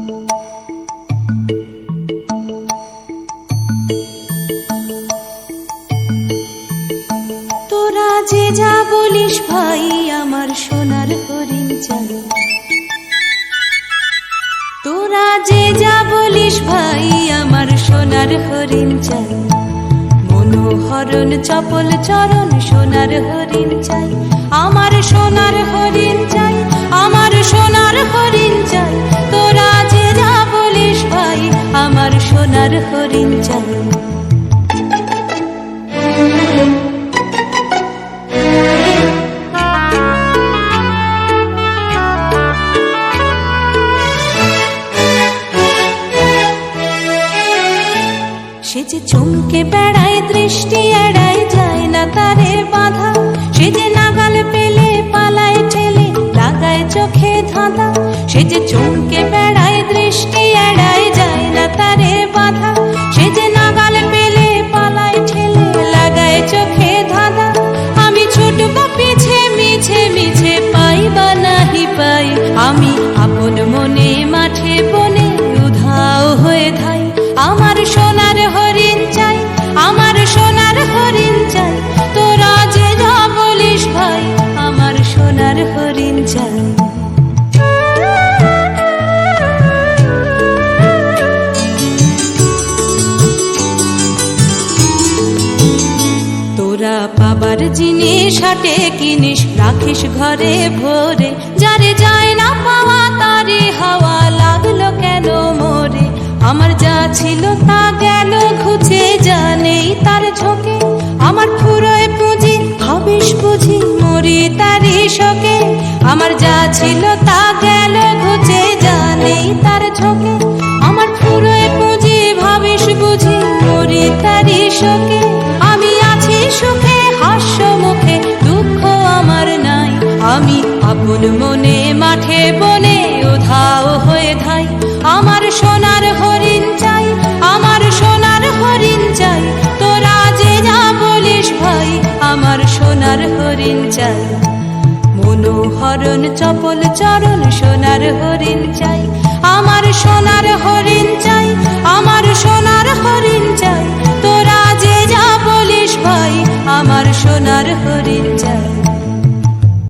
তোরা যে যা বলিস ভাই আমার সোনার হরিণ চাই, তোরা যে যা বলিস ভাই আমার সোনার হরিণ চাই, মনোহরণ চপল চরণ সোনার হরিণ চাই, আমার সোনার হরিণ চাই, আমার সোনার হরিণ চাই, তোরা যে যা বলিস ভাই আমার সোনার হরিণ চাই। সে যে চমকে বেড়ায় দৃষ্টি এড়ায় যায় না তারে বাধা, সে যে নাগাল পেলে পালায় ঠেলে লাগায় চোখে ধাঁধা, সে যে চমকে বেড়ায় দৃষ্টি এড়ায় যায় না তারে বাধা, সে যে নাগাল পেলে পালায় ঠেলে লাগায় চোখে ধাঁধা। আমি ছুটব পিছে মিছে মিছে পাই বা নাহি পাই, আমি আপন মনে মাঠে বনে উধাও হয়ে ধাই, আমার সোনার হরিণ চাই, আমার সোনার হরিণ চাই, তোরা যে যা বলিস ভাই আমার সোনার হরিণ চাই। তোরা পাবার জিনিস হাটে কিনিস রাখিস ঘরে ভরে, যারে যায় না পাওয়া তারে হাওয়া লাগলো কেন মোরে, আমার যা ছিল তা গেল ঘুচে যা নেই তার ঝোঁকে, আমার ফুরোয় পুঁজি ভাবিস বুঝি মরি তারি শোকে, আমার যা ছিল তা গেল ঘুচে যা নেই তার ঝোঁকে, আমার ফুরোয় পুঁজি ভাবিস বুঝি মরি তারি শোকে। আমি আছি সুখে হাস্য মুখে দুঃখ আমার নাই, আমি আপন মনে মাঠে বনে উধাও হয়ে ধাই, আমার সোনার হরিণ চাই, আমার সোনার হরিণ চাই, তোরা যে যা বলিস ভাই আমার সোনার হরিণ চাই, মনোহরণ চপল চরণ সোনার হরিণ চাই, আমার সোনার হরিণ